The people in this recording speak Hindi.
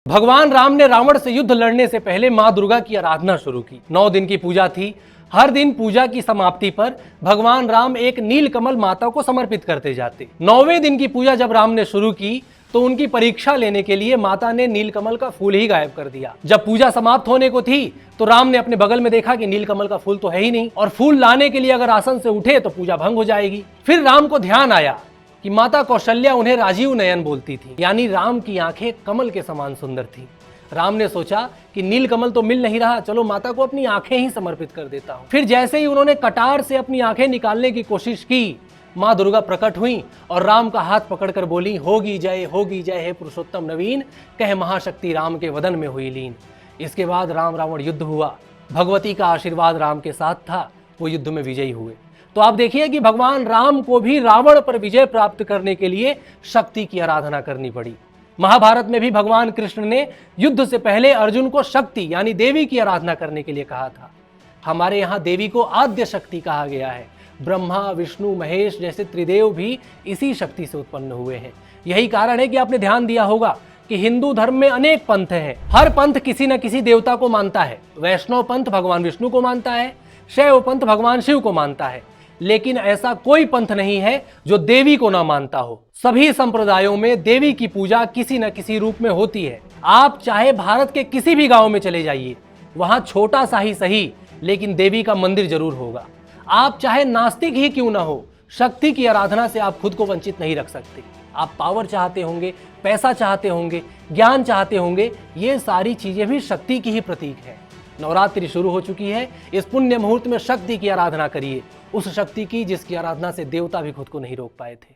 भगवान राम ने रावण से युद्ध लड़ने से पहले मां दुर्गा की आराधना शुरू की। 9 दिन की पूजा थी। हर दिन पूजा की समाप्ति पर भगवान राम एक नीलकमल माता को समर्पित करते जाते। 9वें दिन की पूजा जब राम ने शुरू की तो उनकी परीक्षा लेने के लिए माता ने नीलकमल का फूल ही गायब कर दिया। जब पूजा समाप्त होने को थी तो राम ने अपने बगल में देखा कि नीलकमल का फूल तो है ही नहीं, और फूल लाने के लिए अगर आसन से उठे तो पूजा भंग हो जाएगी। फिर राम को ध्यान आया कि माता कौशल्या उन्हें राजीव नयन बोलती थी, यानी राम की आंखें कमल के समान सुंदर थी। राम ने सोचा कि नीलकमल तो मिल नहीं रहा, चलो माता को अपनी आंखें ही समर्पित कर देता हूं। फिर जैसे ही उन्होंने कटार से अपनी आंखें निकालने की कोशिश की, मां दुर्गा प्रकट हुई और राम का हाथ पकड़कर बोली, होगी जय हे पुरुषोत्तम नवीन, कह महाशक्ति राम के वदन में हुई लीन। इसके बाद राम रावण युद्ध हुआ। भगवती का आशीर्वाद राम के साथ था, वो युद्ध में विजयी हुए। तो आप देखिए कि भगवान राम को भी रावण पर विजय प्राप्त करने के लिए शक्ति की आराधना करनी पड़ी। महाभारत में भी भगवान कृष्ण ने युद्ध से पहले अर्जुन को शक्ति यानी देवी की आराधना करने के लिए कहा था। हमारे यहाँ देवी को आद्य शक्ति कहा गया है। ब्रह्मा, विष्णु, महेश जैसे त्रिदेव भी इसी शक्ति से उत्पन्न हुए हैं। यही कारण है कि आपने ध्यान दिया होगा कि हिंदू धर्म में अनेक पंथ हैं। हर पंथ किसी न किसी देवता को मानता है। वैष्णव पंथ भगवान विष्णु को मानता है, शैव पंथ भगवान शिव को मानता है, लेकिन ऐसा कोई पंथ नहीं है जो देवी को ना मानता हो। सभी संप्रदायों में देवी की पूजा किसी न किसी रूप में होती है। आप चाहे भारत के किसी भी गांव में चले जाइए, वहां छोटा सा ही सही लेकिन देवी का मंदिर जरूर होगा। आप चाहे नास्तिक ही क्यों ना हो, शक्ति की आराधना से आप खुद को वंचित नहीं रख सकते। आप पावर चाहते होंगे, पैसा चाहते होंगे, ज्ञान चाहते होंगे, ये सारी चीजें भी शक्ति की ही प्रतीक है। नवरात्रि शुरू हो चुकी है। इस पुण्य मुहूर्त में शक्ति की आराधना करिए, उस शक्ति की जिसकी आराधना से देवता भी खुद को नहीं रोक पाए थे।